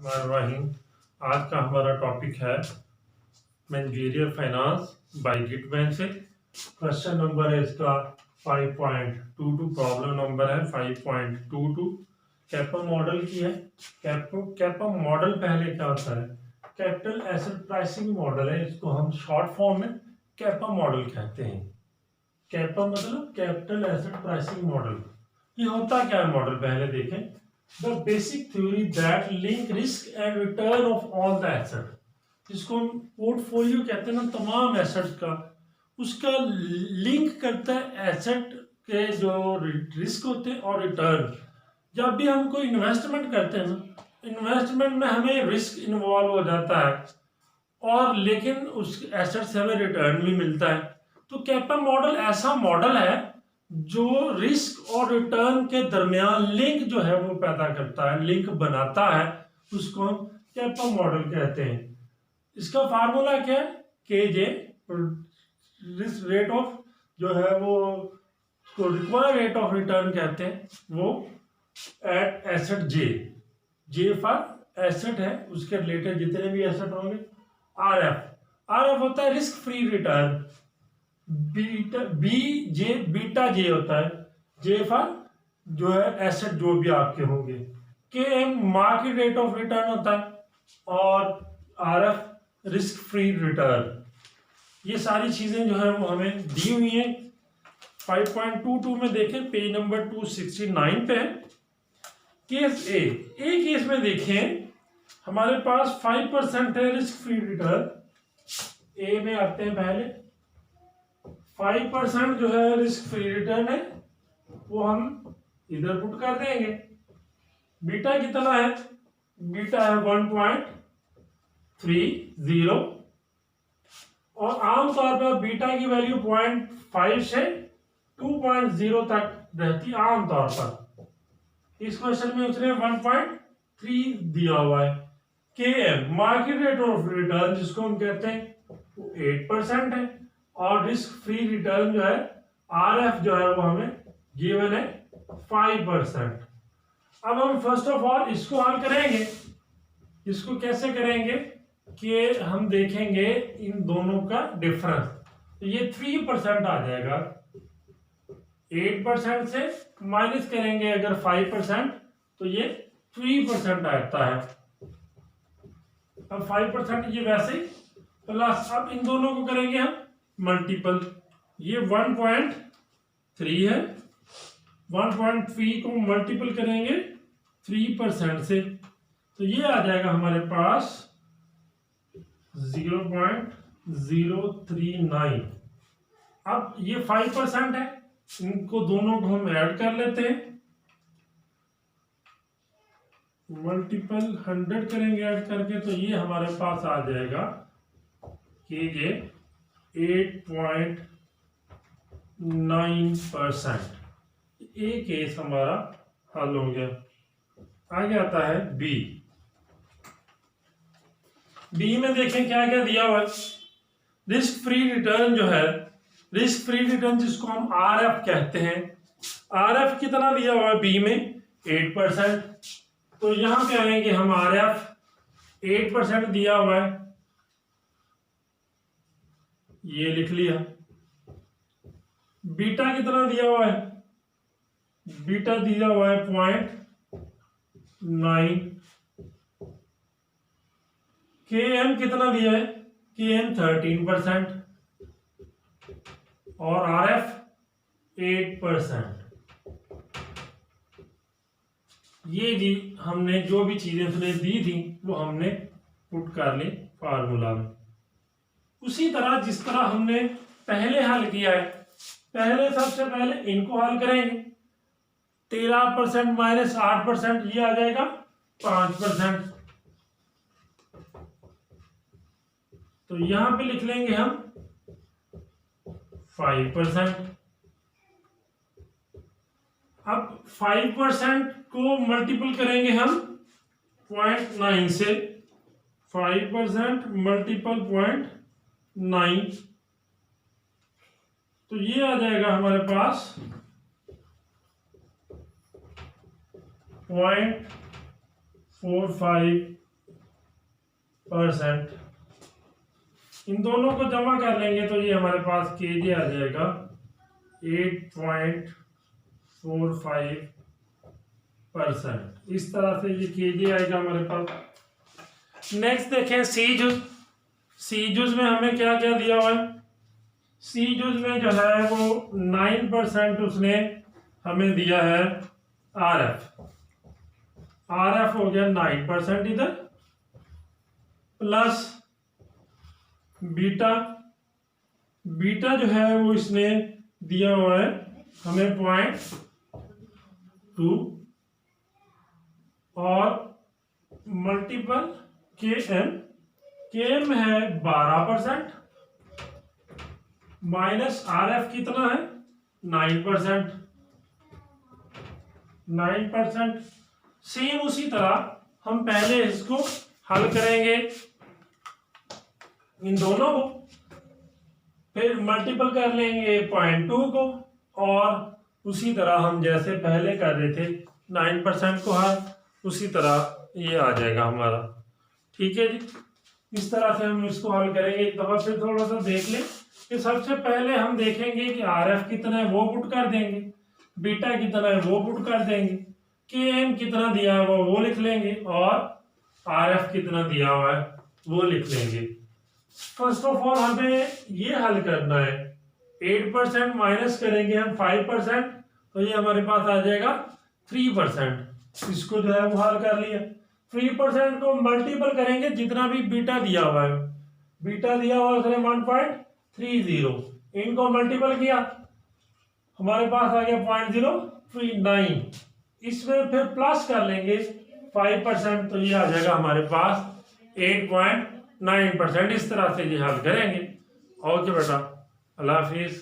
बिस्मिल्लाहिर्रहमानिर्रहीम। आज का हमारा टॉपिक है मैनेजरियल फाइनेंस बाय गिटमैन से। क्वेश्चन नंबर है इसका 5.22, प्रॉब्लम नंबर है 5.22। कैपा मॉडल की है। कैपा मॉडल पहले क्या होता है? कैपिटल एसेट प्राइसिंग मॉडल है, इसको हम शॉर्ट फॉर्म में कैपा मॉडल कहते हैं। कैपा मतलब कैपिटल एसेट प्राइसिंग मॉडल। ये होता क्या है मॉडल, पहले देखें। The basic theory that link risk and return of all the asset, जिसको हम पोर्टफोलियो कहते हैं ना, तमाम एसेट का, उसका लिंक करता है एसेट के जो रिस्क होते हैं और रिटर्न। जब भी हम कोई इन्वेस्टमेंट करते हैं ना, इन्वेस्टमेंट में हमें रिस्क इन्वॉल्व हो जाता है और लेकिन उस एसेट से हमें रिटर्न भी मिलता है। तो कैपा मॉडल ऐसा मॉडल है जो रिस्क और रिटर्न के दरमियान लिंक जो है वो पैदा करता है, लिंक बनाता है, उसको हम कैपा मॉडल कहते हैं। इसका फार्मूला क्या है? के जे रिस्क रेट ऑफ जो है वो रिक्वायर्ड रेट ऑफ रिटर्न कहते हैं, वो at asset J for asset है, उसके रिलेटेड जितने भी एसेट होंगे। आर एफ होता है रिस्क फ्री रिटर्न। बीटा जे होता है, जे फॉर जो है एसेट जो भी आपके होंगे। K M market rate of return होता है और R F risk free return. ये सारी चीजें जो है वो हमें दी हुई हैं। 5.22 में देखें, पेज नंबर 269 पे है। केस ए केस में देखें, हमारे पास 5% है रिस्क फ्री रिटर्न। ए में आते हैं पहले। 5% जो है रिस्क फ्री रिटर्न है, वो हम इधर पुट कर देंगे। बीटा कितना है? बीटा है 1.30 और आमतौर पर बीटा की वैल्यू 0.5 से 2.0 तक रहती है आमतौर पर। इस क्वेश्चन में उसने 1.3 दिया हुआ है। K M market rate of return, जिसको हम कहते हैं, वो 8% है और रिस्क फ्री रिटर्न जो है आर एफ जो है वो हमें गिवन है 5%। अब हम फर्स्ट ऑफ ऑल इसको हल करेंगे। इसको कैसे करेंगे कि हम देखेंगे इन दोनों का डिफरेंस। तो ये 3% आ जाएगा। 8% से माइनस करेंगे अगर 5%, तो ये 3% आता है। अब 5% ये वैसे प्लस, अब इन दोनों को करेंगे हम मल्टीपल। ये 1.3 है, 1.3 को मल्टीपल करेंगे 3% से, तो ये आ जाएगा हमारे पास 0.039। अब ये 5% है, इनको दोनों को हम ऐड कर लेते हैं। मल्टीपल 100 करेंगे ऐड करके, तो ये हमारे पास आ जाएगा कि ये 8.9%। ए केस हमारा हल हो गया। आगे आता है बी। बी में देखें क्या क्या दिया हुआ है। रिस्क फ्री रिटर्न जो है, रिस्क फ्री रिटर्न जिसको हम आर एफ कहते हैं, आर एफ कितना दिया हुआ है बी में? 8%। तो यहां पे आएंगे हम, आर एफ 8% दिया हुआ है, ये लिख लिया। बीटा कितना दिया हुआ है? बीटा दिया हुआ है 0.9। के एम कितना दिया है? के एम 13% और आर एफ 8%। ये जी हमने जो भी चीजें उसने दी थी वो हमने पुट कर ली फार्मूला में। उसी तरह जिस तरह हमने पहले हल किया है, पहले सबसे पहले इनको हल करेंगे। 13% माइनस 8%, ये आ जाएगा 5%। तो यहां पे लिख लेंगे हम 5%। अब 5% को मल्टीपल करेंगे हम 0.9 से। 5% मल्टीपल 0.9, तो ये आ जाएगा हमारे पास 0.45 परसेंट। इन दोनों को जमा कर लेंगे तो ये हमारे पास केजी आ जाएगा 8.45%। इस तरह से ये केजी आएगा हमारे पास। नेक्स्ट देखें सी जूस। सी जूस में हमें क्या क्या दिया हुआ है? सी जूस में जो है वो 9% उसने हमें दिया है आर एफ। आर एफ हो गया 9% इधर, प्लस बीटा। बीटा जो है वो इसने दिया हुआ है हमें 0.2 और मल्टीपल के एम। के एम है 12% माइनस आर एफ कितना है 9%। 9%। सेम उसी तरह हम पहले इसको हल करेंगे इन दोनों को, फिर मल्टीपल कर लेंगे 0.2 को, और उसी तरह हम जैसे पहले कर रहे थे 9% को हल, उसी तरह ये आ जाएगा हमारा। ठीक है जी, इस तरह से हम इसको हल करेंगे। एक दफा फिर थोड़ा सा देख लें कि सबसे पहले हम देखेंगे कि आर एफ कितना है वो पुट कर देंगे, बीटा कितना है वो पुट कर देंगे, के एम कितना दिया हुआ वो लिख लेंगे, और आर एफ कितना दिया हुआ है वो लिख लेंगे। फर्स्ट ऑफ ऑल हमें ये हल करना है। 8% माइनस करेंगे हम 5%, तो ये हमारे पास आ जाएगा 3%। इसको जो है वो हल कर लिया। 3% को मल्टीपल करेंगे जितना भी बीटा दिया हुआ है। बीटा दिया हुआ है उसने 1.30, इनको मल्टीपल किया हमारे पास आ गया 0.039। इसमें फिर प्लस कर लेंगे 5%, तो ये आ जाएगा हमारे पास 8.9%। इस तरह से ये हल करेंगे। ओके बेटा, अल्लाह हाफिज।